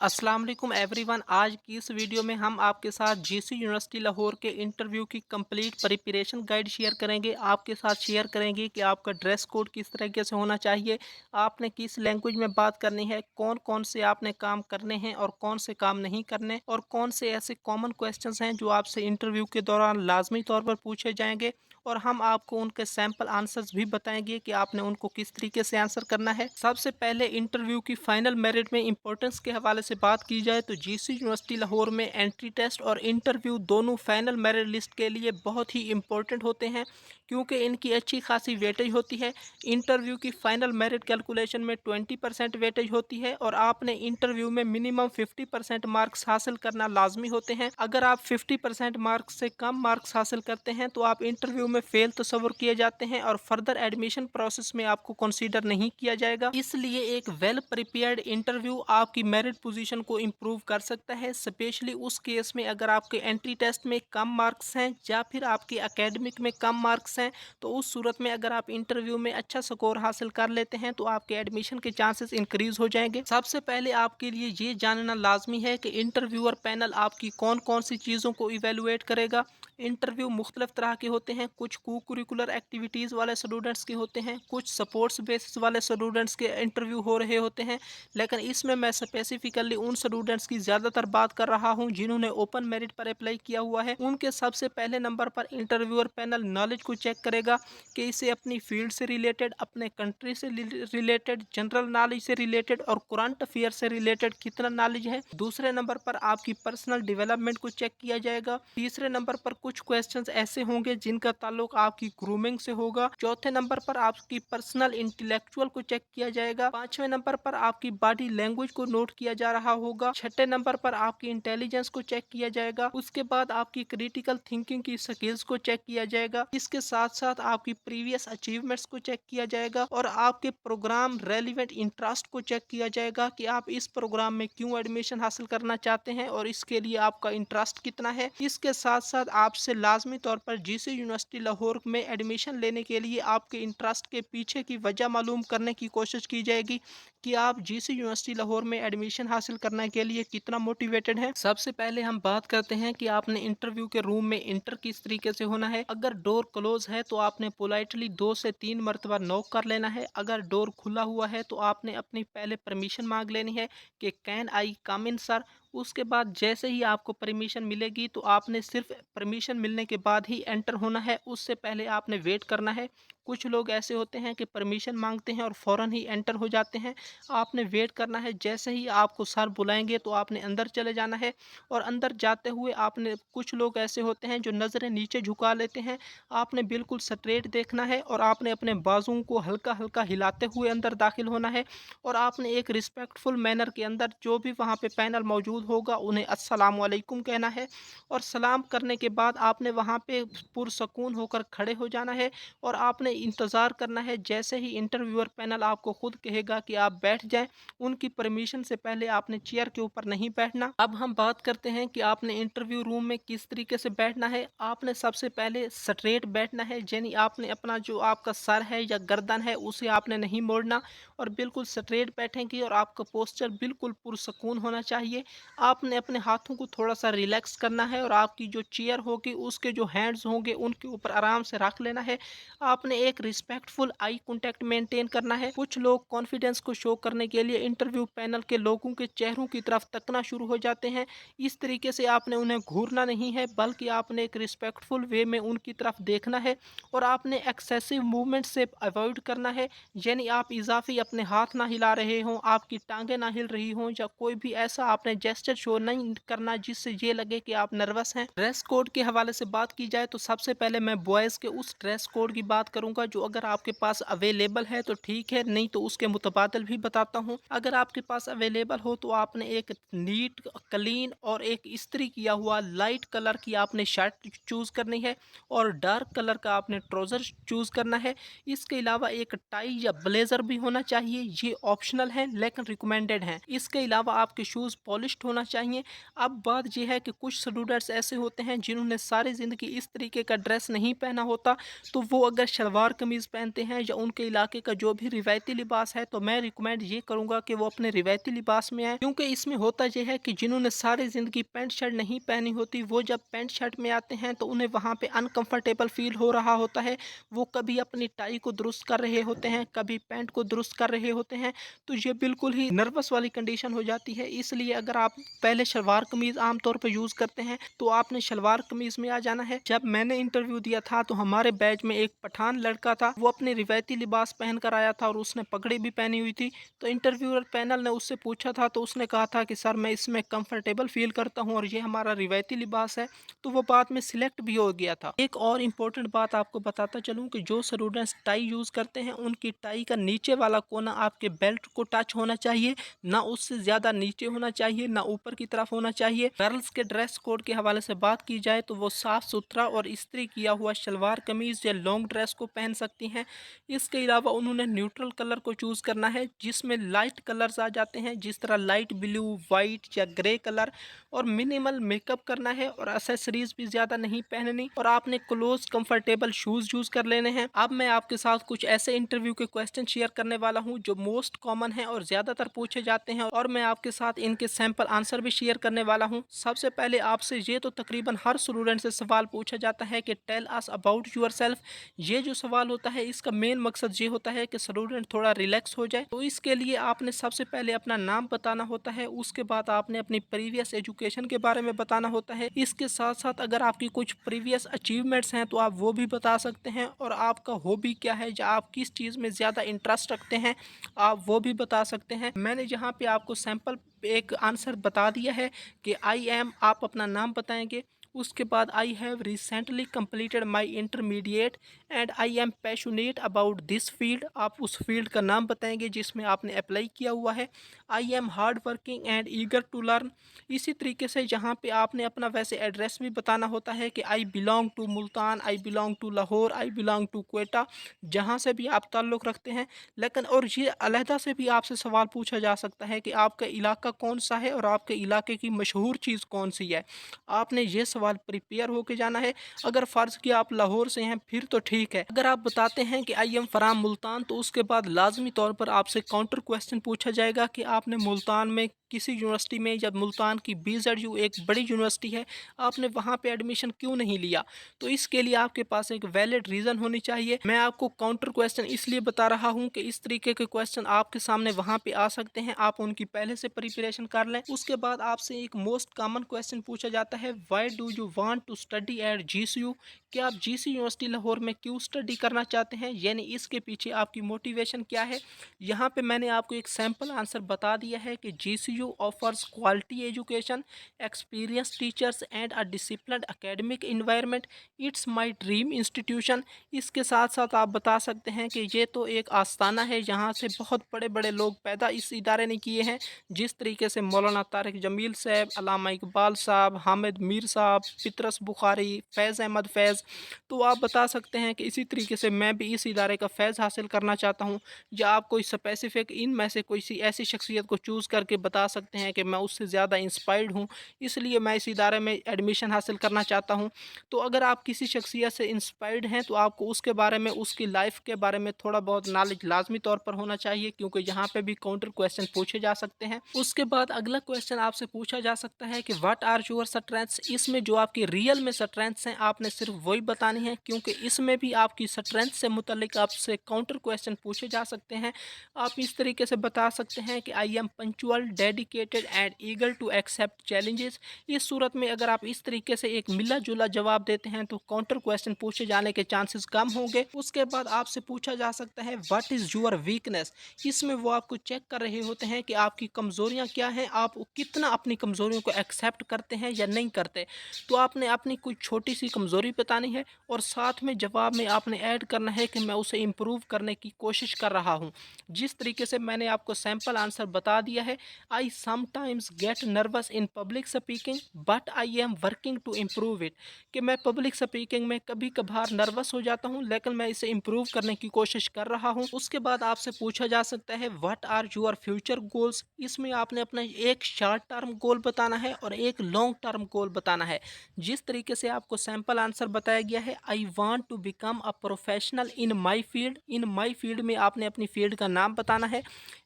अस्सलाम वालेकुम एवरीवन। आज की इस वीडियो में हम आपके साथ जीसी यूनिवर्सिटी लाहौर के इंटरव्यू की कंप्लीट प्रिपरेशन गाइड शेयर करेंगे। आपके साथ शेयर करेंगे कि आपका ड्रेस कोड किस तरीके से होना चाहिए, आपने किस लैंग्वेज में बात करनी है, कौन कौन से आपने काम करने हैं और कौन से काम नहीं करने, और कौन से ऐसे कॉमन क्वेश्चंस हैं जो आपसे इंटरव्यू के दौरान लाजमी तौर पर पूछे जाएंगे, और हम आपको उनके सैंपल आंसर्स भी बताएंगे कि आपने उनको किस तरीके से आंसर करना है। सबसे पहले इंटरव्यू की फाइनल मेरिट में इंपॉर्टेंस के हवाले से बात की जाए तो जीसी यूनिवर्सिटी लाहौर में एंट्री टेस्ट और इंटरव्यू दोनों फाइनल मेरिट लिस्ट के लिए बहुत ही इंपॉर्टेंट होते हैं, क्योंकि इनकी अच्छी खासी वेटेज होती है। इंटरव्यू की फाइनल मेरिट कैलकुलेशन में 20% वेटेज होती है और आपने इंटरव्यू में मिनिमम 50% मार्क्स हासिल करना लाजमी होते हैं। अगर आप 50% मार्क्स से कम मार्क्स हासिल करते हैं तो आप इंटरव्यू में फेल तस्वर किए जाते हैं और फर्दर एडमिशन प्रोसेस में आपको कंसीडर नहीं किया जाएगा। इसलिए एक वेल प्रिपेयर्ड इंटरव्यू आपकी मेरिट पोजीशन को इम्प्रूव कर सकता है, स्पेशली उस केस में अगर आपके एंट्री टेस्ट में कम मार्क्स हैं या फिर आपके एकेडमिक में कम मार्क्स हैं। तो उस सूरत में अगर आप इंटरव्यू में अच्छा स्कोर हासिल कर लेते हैं तो आपके एडमिशन के चांसेस इंक्रीज हो जाएंगे। सबसे पहले आपके लिए ये जानना लाजमी है कि इंटरव्यूअर पैनल आपकी कौन कौन सी चीज़ों को इवेलुएट करेगा। इंटरव्यू मुख्तलिफ तरह के होते हैं, कुछ को कुरिकुलर एक्टिविटीज़ वाले स्टूडेंट्स के होते हैं, कुछ सपोर्ट्स बेसिस वाले स्टूडेंट्स के इंटरव्यू हो रहे होते हैं। लेकिन इसमें मैं स्पेसिफिकली उन स्टूडेंट्स की ज़्यादातर बात कर रहा हूं जिन्होंने ओपन मेरिट पर अप्लाई किया हुआ है। उनके सबसे पहले नंबर पर इंटरव्यूअर पैनल नॉलेज को चेक करेगा कि इसे अपनी फील्ड से रिलेटेड, अपने कंट्री से रिलेटेड, जनरल नॉलेज से रिलेटेड और करंट अफेयर से रिलेटेड कितना नॉलेज है। दूसरे नंबर पर आपकी पर्सनल डेवलपमेंट को चेक किया जाएगा। तीसरे नंबर पर कुछ क्वेश्चंस ऐसे होंगे जिनका ताल्लुक आपकी ग्रूमिंग से होगा। चौथे नंबर पर आपकी पर्सनल इंटेलेक्चुअल को चेक किया जाएगा। पांचवें नंबर पर आपकी बॉडी लैंग्वेज को नोट किया जा रहा होगा। छठे नंबर पर आपकी इंटेलिजेंस को चेक किया जाएगा। उसके बाद आपकी क्रिटिकल थिंकिंग की स्किल्स को चेक किया जाएगा। इसके साथ साथ आपकी प्रीवियस अचीवमेंट्स को चेक किया जाएगा और आपके प्रोग्राम रेलिवेंट इंटरेस्ट को चेक किया जाएगा कि आप इस प्रोग्राम में क्यों एडमिशन हासिल करना चाहते हैं और इसके लिए आपका इंटरेस्ट कितना है। इसके साथ साथ आपसे लाजमी तौर पर जीसी यूनिवर्सिटी लाहौर में एडमिशन लेने के लिए आपके इंटरेस्ट के पीछे की वजह मालूम करने की कोशिश की जाएगी कि आप जीसी यूनिवर्सिटी लाहौर में एडमिशन हासिल करने के लिए कितना मोटिवेटेड हैं। सबसे पहले हम बात करते हैं कि आपने इंटरव्यू के रूम में इंटर किस तरीके से होना है। अगर डोर क्लोज है तो आपने पोलाइटली 2 से 3 मरतबा नॉक कर लेना है। अगर डोर खुला हुआ है तो आपने अपनी पहले परमिशन मांग लेनी है कि can I come in sir. उसके बाद जैसे ही आपको परमिशन मिलेगी तो आपने सिर्फ परमिशन मिलने के बाद ही एंटर होना है, उससे पहले आपने वेट करना है। कुछ लोग ऐसे होते हैं कि परमिशन मांगते हैं और फ़ौरन ही एंटर हो जाते हैं। आपने वेट करना है, जैसे ही आपको सर बुलाएंगे तो आपने अंदर चले जाना है। और अंदर जाते हुए आपने, कुछ लोग ऐसे होते हैं जो नज़रें नीचे झुका लेते हैं, आपने बिल्कुल स्ट्रेट देखना है और आपने अपने बाजुओं को हल्का हल्का हिलाते हुए अंदर दाखिल होना है। और आपने एक रिस्पेक्टफुल मैनर के अंदर जो भी वहाँ पे पैनल मौजूद होगा उन्हें अस्सलाम वालेकुम कहना है। और सलाम करने के बाद आपने वहाँ पे पुरसकून होकर खड़े हो जाना है और आपने इंतज़ार करना है। जैसे ही इंटरव्यूअर पैनल आपको खुद कहेगा कि आप बैठ जाएं, उनकी परमिशन से पहले आपने चेयर के ऊपर नहीं बैठना। अब हम बात करते हैं कि आपने इंटरव्यू रूम में किस तरीके से बैठना है। आपने सबसे पहले स्ट्रेट बैठना है, यानी आपने अपना जो आपका सर है या गर्दन है उसे आपने नहीं मोड़ना और बिल्कुल स्ट्रेट बैठेंगे और आपका पोस्चर बिल्कुल पुरसकून होना चाहिए। आपने अपने हाथों को थोड़ा सा रिलैक्स करना है और आपकी जो चेयर होगी उसके जो हैंड्स होंगे उनके ऊपर आराम से रख लेना है। आपने एक रिस्पेक्टफुल आई कांटेक्ट मेंटेन करना है। कुछ लोग कॉन्फिडेंस को शो करने के लिए इंटरव्यू पैनल के लोगों के चेहरों की तरफ तकना शुरू हो जाते हैं। इस तरीके से आपने उन्हें घूरना नहीं है, बल्कि आपने एक रिस्पेक्टफुल वे में उनकी तरफ देखना है और आपने एक्सेसिव मूवमेंट से अवॉइड करना है, यानी आप इजाफी अपने हाथ ना हिला रहे हों, आपकी टांगें ना हिल रही हों या कोई भी ऐसा आपने जेस्चर शो नहीं करना जिससे ये लगे कि आप नर्वस हैं। ड्रेस कोड के हवाले से बात की जाए तो सबसे पहले मैं बॉयज़ के उस ड्रेस कोड की बात करूंगा जो अगर आपके पास अवेलेबल है तो ठीक है, नहीं तो उसके मुतबादल भी बताता हूं। अगर आपके पास अवेलेबल हो तो आपने एक नीट, क्लीन और एक इस्त्री किया हुआ लाइट कलर की आपने शर्ट चूज़ करनी है और डार्क कलर का आपने ट्राउज़र चूज़ करना है। इसके अलावा एक टाई या ब्लेज़र भी होना चाहिए, ये ऑप्शनल है लेकिन रिकमेंडेड है। इसके अलावा आपके शूज़ पॉलिश्ड होना चाहिए। अब बात यह है कि कुछ स्टूडेंट्स ऐसे होते हैं जिन्होंने सारी ज़िंदगी इस तरीके का ड्रेस नहीं पहना होता, तो वो अगर शलवार कमीज़ पहनते हैं या उनके इलाके का जो भी रिवायती लिबास है, तो मैं रिकमेंड ये करूँगा कि वो अपने रिवायती लिबास में आएँ, क्योंकि इसमें होता ये है कि जिन्होंने सारी ज़िंदगी पैंट शर्ट नहीं पहनी होती, वो जब पैंट शर्ट में आते हैं तो उन्हें वहाँ पे अनकंफर्टेबल फ़ील हो रहा होता है। वो कभी अपनी टाई को दुरुस्त कर रहे होते हैं, कभी पैंट को दुरुस्त कर रहे होते हैं, तो ये बिल्कुल ही नर्वस वाली कंडीशन हो जाती है। इसलिए अगर आप पहले शलवार कमीज़ आम तौर पे यूज़ करते हैं, तो आपने शलवार कमीज़ में आ जाना है। जब मैंने इंटरव्यू दिया था तो हमारे बैच में एक पठान लड़का था, वो अपने रिवायती लिबास पहन कर आया था और उसने पगड़ी भी पहनी हुई थी। तो इंटरव्यूअर पैनल ने उससे पूछा था, तो उसने कहा था कि सर मैं इसमें कंफर्टेबल फील करता हूँ और ये हमारा रिवायती लिबास है। तो वो बाद में सिलेक्ट भी हो गया था। एक और इम्पोर्टेंट बात आपको बताता चलूँ कि जो स्टूडेंट्स टाई यूज़ करते हैं, उनकी टाई का नीचे वाला कोना आपके बेल्ट को टच होना चाहिए, ना उससे ज़्यादा नीचे होना चाहिए, ना ऊपर की तरफ होना चाहिए। गर्ल्स के ड्रेस कोड के हवाले से बात की जाए तो वो साफ सुथरा और इस्त्री किया हुआ शलवार कमीज़ या लॉन्ग ड्रेस को पहन सकती हैं। इसके अलावा उन्होंने न्यूट्रल कलर को चूज़ करना है, जिसमें लाइट कलर्स आ जाते हैं, जिस तरह लाइट ब्लू, वाइट या ग्रे कलर, और मिनिमल मेकअप करना है और एक्सेसरीज भी ज़्यादा नहीं पहननी, और आपने क्लोज कंफर्टेबल शूज़ यूज़ कर लेने हैं। अब मैं आपके साथ कुछ ऐसे इंटरव्यू के क्वेश्चन शेयर करने वाला हूँ जो मोस्ट कॉमन है और ज़्यादातर पूछे जाते हैं, और मैं आपके साथ इनके सैंपल आंसर भी शेयर करने वाला हूँ। सबसे पहले आपसे ये तो तकरीबन हर स्टूडेंट से सवाल पूछा जाता है कि टेल अस अबाउट योरसेल्फ। ये जो सवाल होता है, इसका मेन मकसद ये होता है कि स्टूडेंट थोड़ा रिलैक्स हो जाए। तो इसके लिए आपने सबसे पहले अपना नाम बताना होता है, उसके बाद आपने अपनी प्रीवियस एजुकेशन के बारे में बताना होता है। इसके साथ साथ अगर आपकी कुछ प्रीवियस अचीवमेंट्स हैं तो आप वो भी बता सकते हैं, और आपका हॉबी क्या है या आप किस चीज़ में ज़्यादा इंटरेस्ट रखते हैं, आप वो भी बता सकते हैं। मैंने यहाँ पे आपको सैंपल एक आंसर बता दिया है कि आई एम, आप अपना नाम बताएंगे। उसके बाद I have recently completed my intermediate and I am passionate about this field, आप उस फील्ड का नाम बताएंगे जिसमें आपने अप्लाई किया हुआ है। I am hard working and eager to learn. इसी तरीके से यहाँ पे आपने अपना वैसे एड्रेस भी बताना होता है कि I belong to Multan, I belong to Lahore, I belong to Quetta, जहाँ से भी आप ताल्लुक़ रखते हैं। लेकिन और ये अलहदा से भी आपसे सवाल पूछा जा सकता है कि आपका इलाका कौन सा है और आपके इलाके की मशहूर चीज़ कौन सी है। आपने ये सवाल प्रिपेयर होके जाना है। अगर फ़र्ज़ किया आप लाहौर से हैं फिर तो ठीक है। अगर आप बताते हैं कि आई एम फ्राम मुल्तान, तो उसके बाद लाजमी तौर पर आपसे काउंटर क्वेश्चन पूछा जाएगा कि आपने मुल्तान में किसी यूनिवर्सिटी में, जब मुल्तान की BZU एक बड़ी यूनिवर्सिटी है, आपने वहाँ पे एडमिशन क्यों नहीं लिया। तो इसके लिए आपके पास एक वैलिड रीज़न होनी चाहिए। मैं आपको काउंटर क्वेश्चन इसलिए बता रहा हूँ कि इस तरीके के क्वेश्चन आपके सामने वहाँ पे आ सकते हैं, आप उनकी पहले से प्रिपरेशन कर लें। उसके बाद आपसे एक मोस्ट कॉमन क्वेश्चन पूछा जाता है, why do you want to study at GCU, कि आप GC यूनिवर्सिटी लाहौर में क्यों स्टडी करना चाहते हैं, यानी इसके पीछे आपकी मोटिवेशन क्या है। यहाँ पे मैंने आपको एक सैम्पल आंसर बता दिया है कि GCU offers quality education, experience teachers and a disciplined academic environment, it's my dream institution. इसके साथ साथ आप बता सकते हैं कि ये तो एक आस्थाना है, यहाँ से बहुत बड़े बड़े लोग पैदा इस इदारे ने किए हैं, जिस तरीके से मौलाना तारिक जमील साहब, अल्लामा इकबाल साहब, हामिद मीर साहब, पितरस बुखारी, फैज़ अहमद फैज़। तो आप बता सकते हैं कि इसी तरीके से मैं भी इस इदारे का फैज़ हासिल करना चाहता हूँ, या आप कोई स्पेसिफिक इनमें से कोई सी ऐसी शख्सियत को चूज़ करके बता सकते हैं कि मैं उससे ज़्यादा इंस्पायर्ड हूँ, इसलिए मैं इस इदारे में एडमिशन हासिल करना चाहता हूँ। तो अगर आप किसी शख्सियत से इंस्पायर्ड हैं तो आपको उसके बारे में, उसकी लाइफ के बारे में थोड़ा बहुत नॉलेज लाजमी तौर पर होना चाहिए, क्योंकि यहाँ पे भी काउंटर क्वेश्चन पूछे जा सकते हैं। उसके बाद अगला क्वेश्चन आपसे पूछा जा सकता है कि व्हाट आर योर स्ट्रेंथ्स। इसमें जो आपकी रियल में स्ट्रेंथ्स हैं आपने सिर्फ वही बतानी है, क्योंकि इसमें भी आपकी स्ट्रेंथ से मुतल्लिक आपसे काउंटर क्वेश्चन पूछे जा सकते हैं। आप इस तरीके से बता सकते हैं कि I am punctual, dedicated and eager to accept challenges. इस सूरत में अगर आप इस तरीके से एक मिला जुला जवाब देते हैं तो काउंटर क्वेश्चन पूछे जाने के चांसेस कम होंगे। उसके बाद आपसे पूछा जा सकता है व्हाट इज़ योर वीकनेस। इसमें वो आपको चेक कर रहे होते हैं कि आपकी कमज़ोरियाँ क्या हैं, आप कितना अपनी कमज़ोरियों को एक्सेप्ट करते हैं या नहीं करते। तो आपने अपनी कोई छोटी सी कमज़ोरी बतानी है और साथ में जवाब में आपने ऐड करना है कि मैं उसे इम्प्रूव करने की कोशिश कर रहा हूँ। जिस तरीके से मैंने आपको सैम्पल आंसर बता दिया है, I sometimes get nervous in public speaking but I am working to improve it, कि मैं पब्लिक स्पीकिंग में कभी कभार नर्वस हो जाता हूँ लेकिन मैं इसे इम्प्रूव करने की कोशिश कर रहा हूँ। उसके बाद आपसे पूछा जा सकता है what are your future goals. इसमें आपने अपना एक शॉर्ट टर्म गोल बताना है और एक लॉन्ग टर्म गोल बताना है। जिस तरीके से आपको सैम्पल आंसर बताया गया है, I want to become a professional in my field. In my field में आपने अपनी फील्ड का नाम बताना है।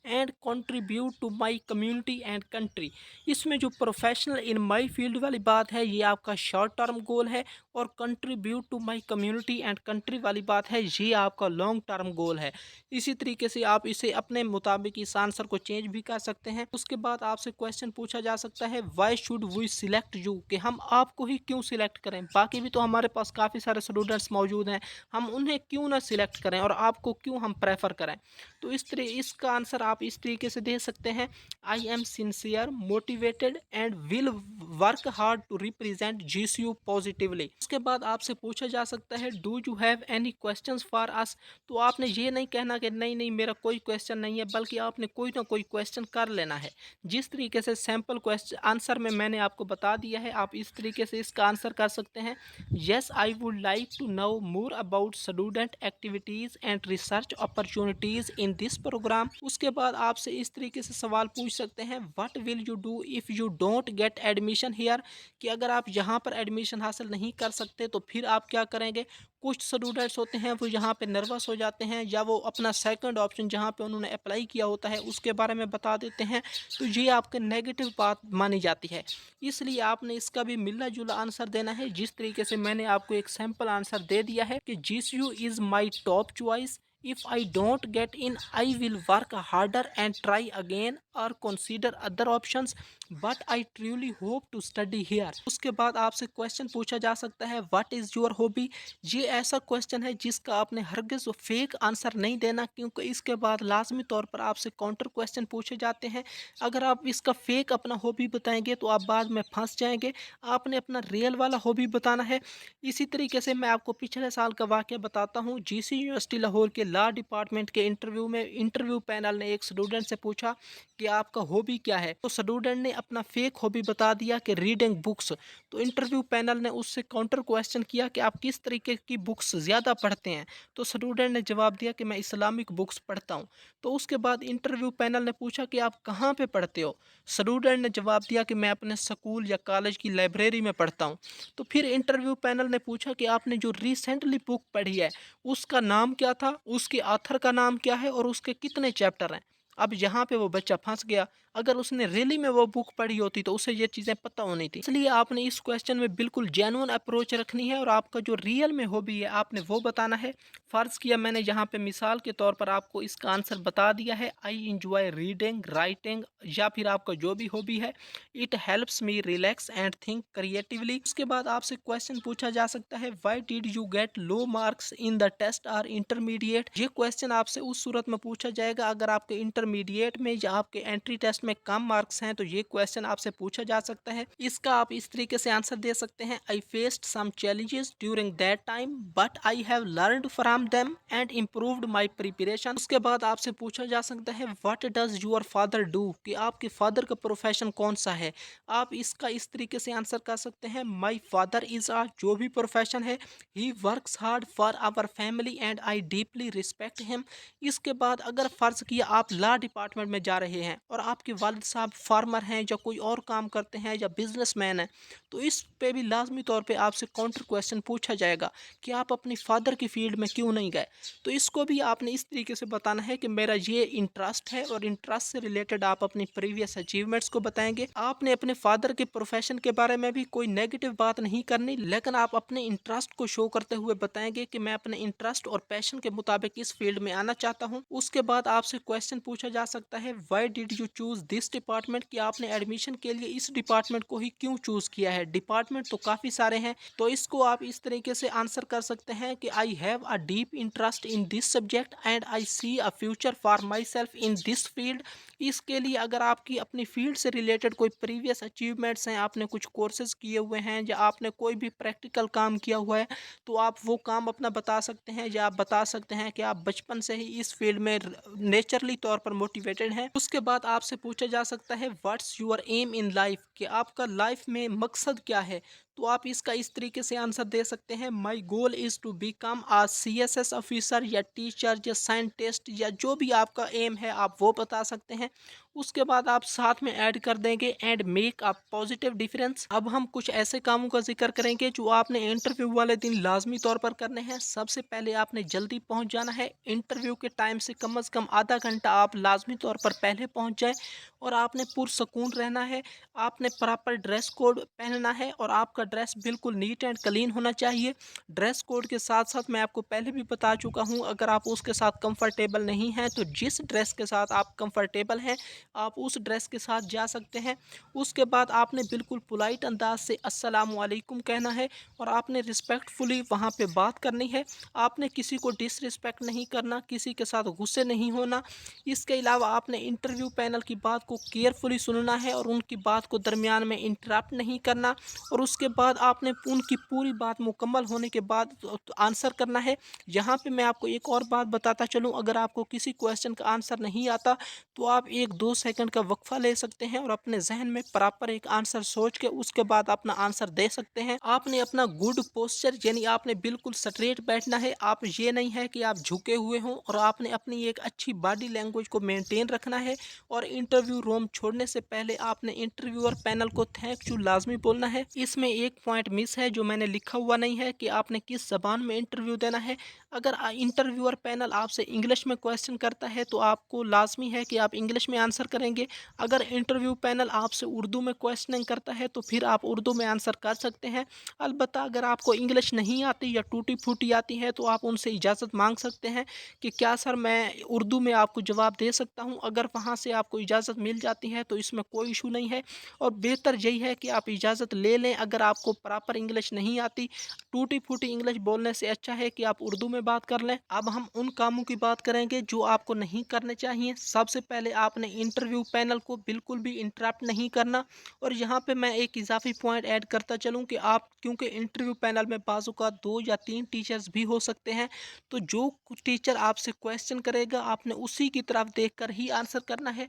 And contribute to my community and country. इसमें जो प्रोफेशनल इन माई फील्ड वाली बात है, ये आपका शॉर्ट टर्म गोल है, और contribute to my community and country वाली बात है, ये आपका लॉन्ग टर्म गोल है। इसी तरीके से आप इसे अपने मुताबिक इस आंसर को चेंज भी कर सकते हैं। उसके बाद आपसे क्वेश्चन पूछा जा सकता है, why should we select you, कि हम आपको ही क्यों सिलेक्ट करें, बाकी भी तो हमारे पास काफ़ी सारे स्टूडेंट्स मौजूद हैं, हम उन्हें क्यों ना सिलेक्ट करें और आपको क्यों हम प्रेफर करें। तो इसका आंसर आप इस तरीके से दे सकते हैं, I am sincere, motivated and will work hard to represent GCU positively. उसके बाद आपसे पूछा जा सकता है, do you have any questions for us. तो आपने ये नहीं कहना कि नहीं नहीं मेरा कोई क्वेश्चन नहीं है, बल्कि आपने कोई ना कोई क्वेश्चन कर लेना है। जिस तरीके से सैम्पल क्वेश्चन आंसर में मैंने आपको बता दिया है, आप इस तरीके से इसका आंसर कर सकते हैं, yes I would like to know more about student activities and research opportunities in this program. उसके बाद आपसे इस तरीके से सवाल पूछ सकते हैं, what will you do if you don't get admission here, कि अगर आप यहाँ पर एडमिशन हासिल नहीं कर सकते तो फिर आप क्या करेंगे। कुछ स्टूडेंट्स होते हैं वो यहाँ पे नर्वस हो जाते हैं, या वो अपना सेकंड ऑप्शन जहाँ पे उन्होंने अप्लाई किया होता है उसके बारे में बता देते हैं, तो ये आपके नेगेटिव बात मानी जाती है। इसलिए आपने इसका भी मिला जुला आंसर देना है। जिस तरीके से मैंने आपको एक सैम्पल आंसर दे दिया है कि GCU is my top choice, if I don't get in I will work harder and try again or consider other options but I truly hope to study here। उसके बाद आपसे क्वेश्चन पूछा जा सकता है, what is your hobby। ये ऐसा question है जिसका आपने हरगिज़ फेक आंसर नहीं देना, क्योंकि इसके बाद लाजमी तौर पर आपसे काउंटर क्वेश्चन पूछे जाते हैं। अगर आप इसका फेक अपना हॉबी बताएंगे तो आप बाद में फंस जाएंगे। आपने अपना रियल वाला हॉबी बताना है। इसी तरीके से मैं आपको पिछले साल का वाक़या बताता हूँ। जीसी यूनिवर्सिटी लाहौर के लॉ डिपार्टमेंट के इंटरव्यू में इंटरव्यू पैनल ने एक स्टूडेंट से पूछा कि आपका हॉबी क्या है, तो स्टूडेंट ने अपना फेक हॉबी बता दिया कि रीडिंग बुक्स। तो इंटरव्यू पैनल ने उससे काउंटर क्वेश्चन किया कि आप किस तरीके की बुक्स ज़्यादा पढ़ते हैं, तो स्टूडेंट ने जवाब दिया कि मैं इस्लामिक बुक्स पढ़ता हूँ। तो उसके बाद इंटरव्यू पैनल ने पूछा कि आप कहाँ पे पढ़ते हो। स्टूडेंट ने जवाब दिया कि मैं अपने स्कूल या कॉलेज की लाइब्रेरी में पढ़ता हूँ। तो फिर इंटरव्यू पैनल ने पूछा कि आपने जो रिसेंटली बुक पढ़ी है उसका नाम क्या था, उसके ऑथर का नाम क्या है और उसके कितने चैप्टर हैं। अब यहाँ पे वो बच्चा फंस गया। अगर उसने रियली में वो बुक पढ़ी होती तो उसे ये चीज़ें पता होनी थी। इसलिए आपने इस क्वेश्चन में बिल्कुल जेन्युइन अप्रोच रखनी है और आपका जो रियल में हॉबी है आपने वो बताना है। फ़र्ज़ किया मैंने यहाँ पे मिसाल के तौर पर आपको इसका आंसर बता दिया है, आई इंजॉय रीडिंग, राइटिंग, या फिर आपका जो भी हॉबी है, it helps me relax and think creatively. उसके बाद आपसे क्वेश्चन पूछा जा सकता है, why did you get low marks in the test or intermediate. ये क्वेश्चन आपसे उस सूरत में पूछा जाएगा अगर आपके इंटरमीडिएट में या आपके एंट्री टेस्ट में कम मार्क्स हैं, तो ये क्वेश्चन आपसे पूछा जा सकता है। इसका आप इस तरीके से आंसर दे सकते हैं, I faced some challenges during that time but I have learned from them and improved my preparation. उसके बाद आपसे पूछा जा सकता है, what does your father do, कि आपके फादर का प्रोफेशन कौन सा है। आप इसका इस तरीके से आंसर कर सकते हैं, माई फादर इज आ, जो भी प्रोफेशन है, he works hard for our family and I deeply respect him. इसके बाद अगर फ़र्ज़ किया आप लॉ डिपार्टमेंट में जा रहे हैं और आपके वालिद साहब फार्मर हैं या कोई और काम करते हैं या बिजनेसमैन हैं, तो इस पे भी लाजमी तौर पे आपसे काउंटर क्वेश्चन पूछा जाएगा कि आप अपनी फादर की फील्ड में क्यों नहीं गए। तो इसको भी आपने इस तरीके से बताना है कि मेरा ये इंटरेस्ट है, और इंटरेस्ट से रिलेटेड आप अपनी प्रीवियस अचीवमेंट्स को बताएंगे। आपने अपने फादर के प्रोफेशन के बारे में भी कोई नेगेटिव बात नहीं करनी, लेकिन आप अपने इंटरेस्ट को शो करते हुए बताएंगे कि मैं अपने इंटरेस्ट और पैशन के मुताबिक इस फील्ड में आना चाहता हूँ। उसके बाद आपसे क्वेश्चन पूछा जा सकता है, why did you choose this department, कि आपने एडमिशन के लिए इस डिपार्टमेंट को ही क्यों चूज किया है। डिपार्टमेंट तो काफ़ी सारे हैं, तो इसको आप इस तरीके से आंसर कर सकते हैं कि I have a deep interest in this subject and I see a future for myself in this field. इसके लिए अगर आपकी अपनी फील्ड से रिलेटेड कोई प्रीवियस अचीवमेंट्स हैं, आपने कुछ कोर्सेज किए हुए हैं या आपने कोई भी प्रैक्टिकल काम किया हुआ है, तो आप वो काम अपना बता सकते हैं, या आप बता सकते हैं कि आप बचपन से ही इस फील्ड में नेचुरली तौर पर मोटिवेटेड हैं। उसके बाद आपसे पूछा जा सकता है, what's your aim in life, कि आपका लाइफ में मकसद क्या है। तो आप इसका इस तरीके से आंसर दे सकते हैं, my goal is to become a CSS officer या टीचर या साइंटिस्ट, या जो भी आपका एम है आप वो बता सकते हैं। उसके बाद आप साथ में ऐड कर देंगे and make a positive difference. अब हम कुछ ऐसे कामों का जिक्र करेंगे जो आपने इंटरव्यू वाले दिन लाजमी तौर पर करने हैं। सबसे पहले आपने जल्दी पहुंच जाना है। इंटरव्यू के टाइम से कम आधा घंटा आप लाजमी तौर पर पहले पहुंच जाए, और आपने पुरसकून रहना है। आपने प्रॉपर ड्रेस कोड पहनना है और आपका ड्रेस बिल्कुल नीट एंड क्लीन होना चाहिए। ड्रेस कोड के साथ साथ मैं आपको पहले भी बता चुका हूं, अगर आप उसके साथ कंफर्टेबल नहीं हैं तो जिस ड्रेस के साथ आप कंफर्टेबल हैं आप उस ड्रेस के साथ जा सकते हैं। उसके बाद आपने बिल्कुल पोलाइट अंदाज से अस्सलाम वालेकुम कहना है, और आपने रिस्पेक्टफुली वहाँ पे बात करनी है। आपने किसी को डिसरिस्पेक्ट नहीं करना, किसी के साथ गुस्से नहीं होना। इसके अलावा आपने इंटरव्यू पैनल की बात को केयरफुली सुनना है और उनकी बात को दरमियान में इंटरप्ट नहीं करना, और उसके बाद आपने उनकी पूरी बात मुकम्मल होने के बाद आंसर करना है। यहाँ पे मैं आपको एक और बात बताता चलूँ, अगर आपको किसी क्वेश्चन का आंसर नहीं आता तो आप 1-2 सेकंड का वक्फा ले सकते हैं और अपने जहन में प्रॉपर एक आंसर सोच के उसके बाद अपना आंसर दे सकते हैं। आपने अपना गुड पोस्चर यानी आपने बिल्कुल स्ट्रेट बैठना है। आप ये नहीं है कि आप झुके हुए हों, और आपने अपनी एक अच्छी बॉडी लैंग्वेज को मेंटेन रखना है। और इंटरव्यू रूम छोड़ने से पहले आपने इंटरव्यूअर पैनल को थैंक यू लाजमी बोलना है। इसमें एक पॉइंट मिस है जो मैंने लिखा हुआ नहीं है कि आपने किस जबान में इंटरव्यू देना है। अगर इंटरव्यूअर पैनल आपसे इंग्लिश में क्वेश्चन करता है तो आपको लाजमी है कि आप इंग्लिश में आंसर करेंगे। अगर इंटरव्यू पैनल आपसे उर्दू में क्वेश्चनिंग करता है तो फिर आप उर्दू में आंसर कर सकते हैं। अलबत्ता अगर आपको इंग्लिश नहीं आती या टूटी फूटी आती है तो आप उनसे इजाज़त मांग सकते हैं कि क्या सर मैं उर्दू में आपको जवाब दे सकता हूं। अगर वहां से आपको इजाज़त मिल जाती है तो इसमें कोई इशू नहीं है, और बेहतर यही है कि आप इजाज़त ले लें। अगर आपको प्रॉपर इंग्लिश नहीं आती, टूटी फूटी इंग्लिश बोलने से अच्छा है कि आप उर्दू में बात कर लें। अब हम उन कामों की बात करेंगे जो आपको नहीं करने चाहिए। सबसे पहले आपने इंटरव्यू पैनल को बिल्कुल भी इंटरप्ट नहीं करना। और यहाँ पे मैं एक इजाफी पॉइंट ऐड करता चलूँ कि आप, क्योंकि इंटरव्यू पैनल में बाजू का 2 या 3 टीचर्स भी हो सकते हैं, तो जो टीचर आपसे क्वेश्चन करेगा आपने उसी की तरफ देखकर ही आंसर करना है।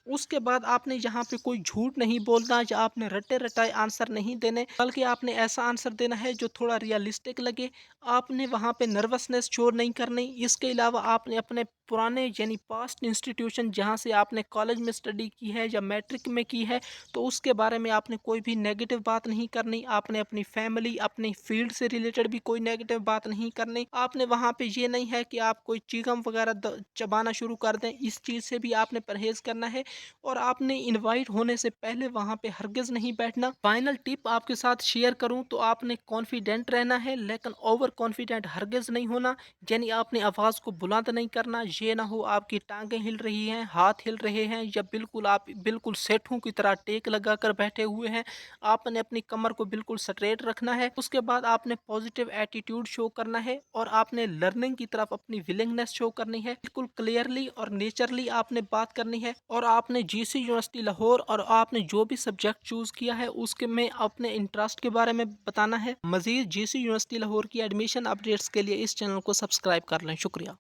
उसके बाद आपने यहाँ पे कोई झूठ नहीं बोलना या आपने रटे रटाए आंसर नहीं देने, बल्कि आपने ऐसा आंसर देना है जो थोड़ा रियलिस्टिक लगे। आपने वहाँ पे नर्वसनेस शो नहीं करनी। इसके अलावा आपने अपने पुराने यानी पास्ट इंस्टीट्यूशन जहाँ से आपने कॉलेज में स्टडी की है या मैट्रिक में की है, तो उसके बारे में आपने कोई भी नेगेटिव बात नहीं करनी। आपने अपनी फैमिली, अपनी फील्ड से रिलेटेड भी कोई नेगेटिव बात नहीं करनी। आपने वहाँ पे ये नहीं है कि आप कोई चिगम वगैरह चबाना शुरू कर दें, इस चीज़ से भी आपने परहेज़ करना है। और आपने इनवाइट होने से पहले वहाँ पे हरगिज़ नहीं बैठना। फाइनल टिप आपके साथ शेयर करूँ तो आपने कॉन्फिडेंट रहना है, लेकिन ओवर कॉन्फिडेंट हरगिज़ नहीं होना। यानी आपने आवाज़ को बुलंद नहीं करना। ये ना हो आपकी टांगें हिल रही हैं, हाथ हिल रहे हैं, या बिल्कुल आप बिल्कुल सेठों की तरह टेक लगाकर बैठे हुए हैं। आपने अपनी कमर को बिल्कुल स्ट्रेट रखना है। उसके बाद आपने पॉजिटिव एटीट्यूड शो करना है, और आपने लर्निंग की तरफ अपनी विलिंगनेस शो करनी है। बिल्कुल क्लियरली और नेचरली आपने बात करनी है, और आपने जीसी यूनिवर्सिटी लाहौर और आपने जो भी सब्जेक्ट चूज़ किया है उसके में अपने इंटरेस्ट के बारे में बताना है। मज़ीद जीसी यूनिवर्सिटी लाहौर की एडमिशन अपडेट्स के लिए इस चैनल को सब्सक्राइब कर लें। शुक्रिया।